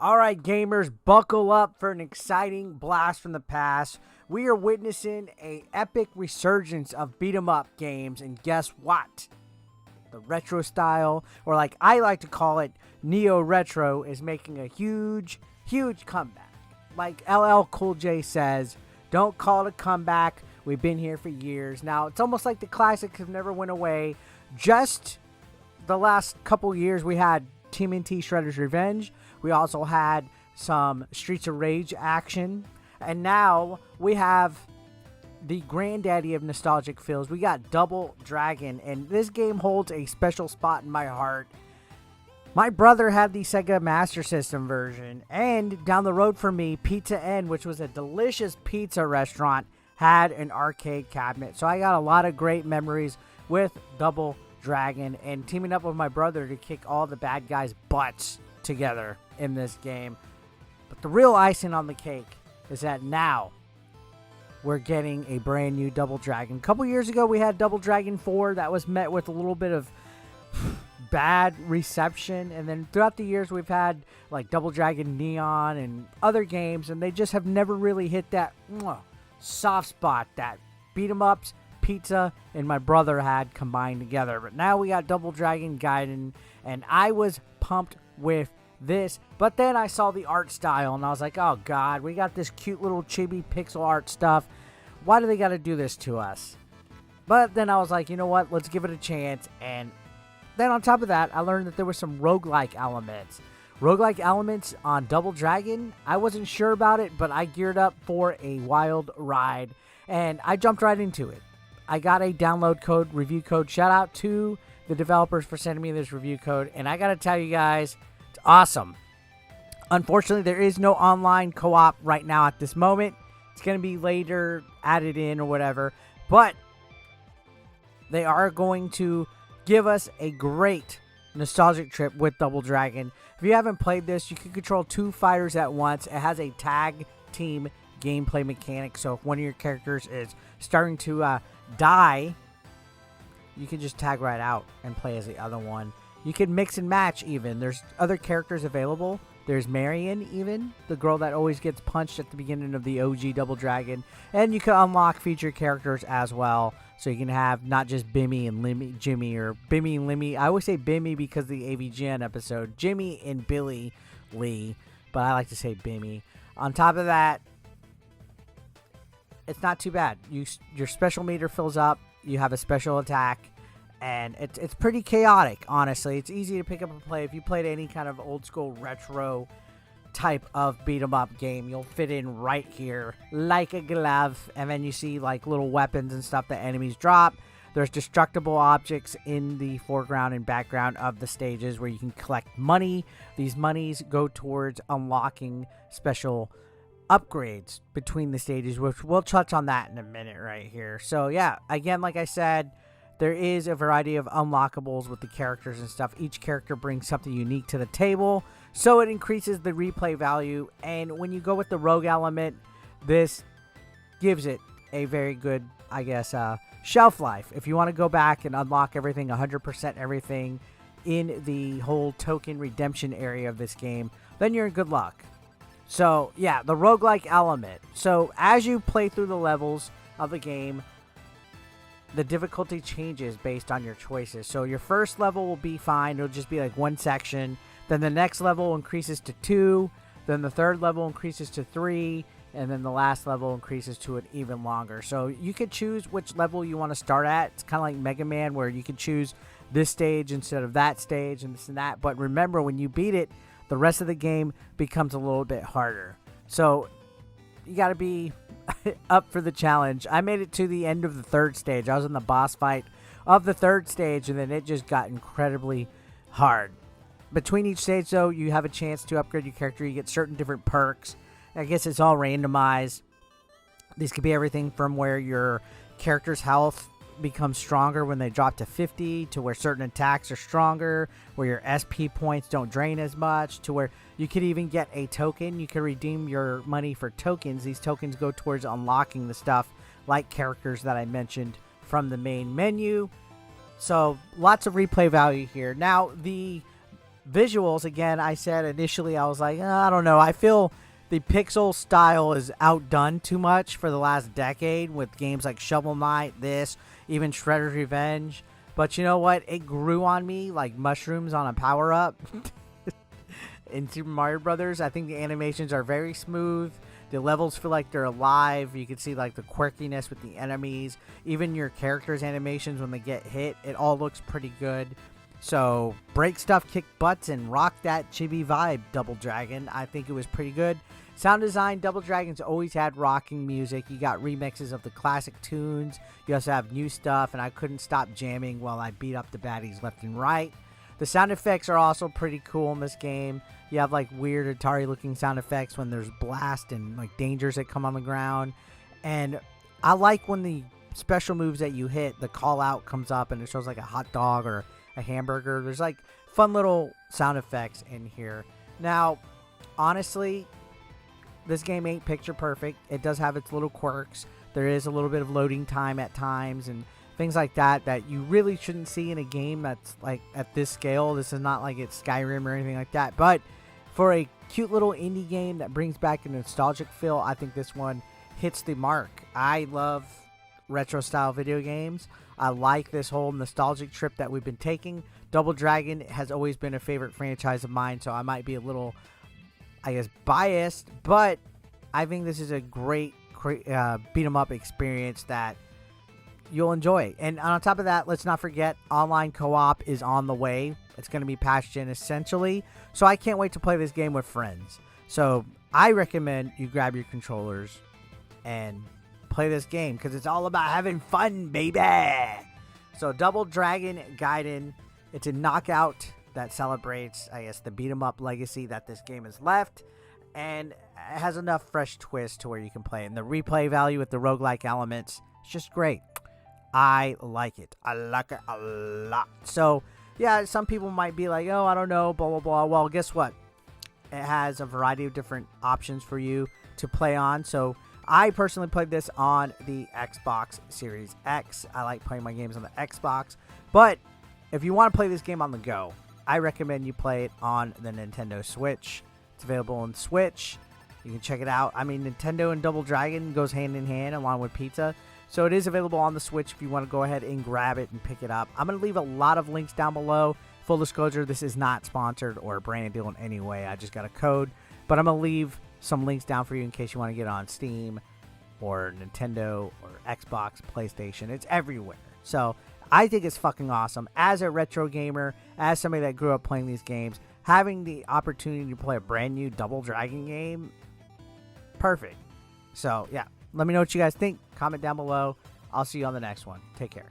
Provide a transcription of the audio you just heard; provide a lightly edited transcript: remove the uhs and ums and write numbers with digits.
Alright gamers, buckle up for an exciting blast from the past. We are witnessing a epic resurgence of beat 'em up games, and guess what? The retro style, or like I like to call it, neo retro, is making a huge comeback. Like LL Cool J says, don't call it a comeback, we've been here for years. Now it's almost like the classics have never went away. Just the last couple years we had TMNT Shredder's Revenge. We also had some Streets of Rage action. And now we have the granddaddy of nostalgic feels. We got Double Dragon. And this game holds a special spot in my heart. My brother had the Sega Master System version. And down the road from me, Pizza Inn, which was a delicious pizza restaurant, had an arcade cabinet. So I got a lot of great memories with Double Dragon and teaming up with my brother to kick all the bad guys' butts together in this game. But the real icing on the cake is that now we're getting a brand new Double Dragon. A couple years ago we had Double Dragon 4 that was met with a little bit of bad reception, and then throughout the years we've had like Double Dragon Neon and other games, and they just have never really hit that soft spot that beat 'em ups, pizza, and my brother had combined together. But now we got Double Dragon Gaiden, and I was pumped with this, but then I saw the art style and I was like, oh god, we got this cute little chibi pixel art stuff. Why do they got to do this to us? But then I was like, you know what, let's give it a chance. And then on top of that, I learned that there were some roguelike elements. Roguelike elements on Double Dragon, I wasn't sure about it, but I geared up for a wild ride and I jumped right into it. I got a download code, review code. Shout out to the developers for sending me this review code, and I gotta tell you guys, it's awesome. Unfortunately, there is no online co-op right now at this moment. It's gonna be later added in or whatever, but they are going to give us a great nostalgic trip with Double Dragon. If you haven't played this, you can control two fighters at once. It has a tag team gameplay mechanic, so if one of your characters is starting to die, you can just tag right out and play as the other one. You can mix and match even. There's other characters available. There's Marion even, the girl that always gets punched at the beginning of the OG Double Dragon. And you can unlock featured characters as well. So you can have not just Bimmy and Jimmy, or Bimmy and Limmy. I always say Bimmy because of the AVGN episode. Jimmy and Billy Lee, but I like to say Bimmy. On top of that, it's not too bad. Your special meter fills up. You have a special attack, and it's pretty chaotic, honestly. It's easy to pick up and play. If you played any kind of old school retro type of beat 'em up game, you'll fit in right here like a glove. And then you see like little weapons and stuff that enemies drop. There's destructible objects in the foreground and background of the stages where you can collect money. These monies go towards unlocking special upgrades between the stages, which we'll touch on that in a minute right here. So yeah, again, like I said, there is a variety of unlockables with the characters and stuff. Each character brings something unique to the table, so it increases the replay value. And when you go with the rogue element, this gives it a very good, I guess, shelf life. If you want to go back and unlock everything, 100% everything in the whole token redemption area of this game, then you're in good luck. So, yeah, the roguelike element. So, as you play through the levels of the game, the difficulty changes based on your choices. So, your first level will be fine. It'll just be like one section. Then the next level increases to 2. Then the third level increases to 3. And then the last level increases to an even longer. So, you could choose which level you want to start at. It's kind of like Mega Man, where you can choose this stage instead of that stage and this and that. But remember, when you beat it, the rest of the game becomes a little bit harder. So you got to be up for the challenge. I made it to the end of the third stage. I was in the boss fight of the third stage, and then it just got incredibly hard. Between each stage, though, you have a chance to upgrade your character. You get certain different perks. I guess it's all randomized. These could be everything from where your character's health become stronger when they drop to 50, to where certain attacks are stronger, where your SP points don't drain as much, to where you could even get a token. You can redeem your money for tokens. These tokens go towards unlocking the stuff like characters that I mentioned from the main menu. So lots of replay value here. Now, the Visuals, again, I said initially, I was like, I don't know. I feel the pixel style is outdone too much for the last decade with games like Shovel Knight, even Shredder's Revenge. But you know what? It grew on me like mushrooms on a power-up. In Super Mario Brothers, I think the animations are very smooth. The levels feel like they're alive. You can see like the quirkiness with the enemies. Even your characters' animations when they get hit, it all looks pretty good. So break stuff, kick butts, and rock that chibi vibe, Double Dragon. I think it was pretty good. Sound design, Double Dragon's always had rocking music. You got remixes of the classic tunes. You also have new stuff, and I couldn't stop jamming while I beat up the baddies left and right. The sound effects are also pretty cool in this game. You have like weird Atari looking sound effects when there's blast and like dangers that come on the ground. And I like when the special moves that you hit, the call out comes up and it shows like a hot dog or a hamburger. There's like fun little sound effects in here. Now, honestly, this game ain't picture perfect. It does have its little quirks. There is a little bit of loading time at times and things like that you really shouldn't see in a game that's like at this scale. This is not like it's Skyrim or anything like that. But for a cute little indie game that brings back a nostalgic feel, I think this one hits the mark. I love retro style video games. I like this whole nostalgic trip that we've been taking. Double Dragon has always been a favorite franchise of mine, so I might be a little, I guess, biased, but I think this is a great beat 'em up experience that you'll enjoy. And on top of that, let's not forget online co-op is on the way. It's going to be patched in essentially, so I can't wait to play this game with friends. So I recommend you grab your controllers and play this game because it's all about having fun, baby. So Double Dragon Gaiden, it's a knockout that celebrates, I guess, the beat 'em up legacy that this game has left, and it has enough fresh twist to where you can play it. And the replay value with the roguelike elements, it's just great. I like it. I like it a lot. So, yeah, some people might be like, oh, I don't know, blah, blah, blah. Well, guess what? It has a variety of different options for you to play on. So, I personally played this on the Xbox Series X. I like playing my games on the Xbox. But if you want to play this game on the go, I recommend you play it on the Nintendo Switch. It's available on Switch. You can check it out. I mean, Nintendo and Double Dragon goes hand in hand along with pizza. So it is available on the Switch if you want to go ahead and grab it and pick it up. I'm going to leave a lot of links down below. Full disclosure, this is not sponsored or a brand deal in any way. I just got a code. But I'm going to leave some links down for you in case you want to get it on Steam or Nintendo or Xbox, PlayStation. It's everywhere. So I think it's fucking awesome. As a retro gamer, as somebody that grew up playing these games, having the opportunity to play a brand new Double Dragon game, perfect. So, yeah. Let me know what you guys think. Comment down below. I'll see you on the next one. Take care.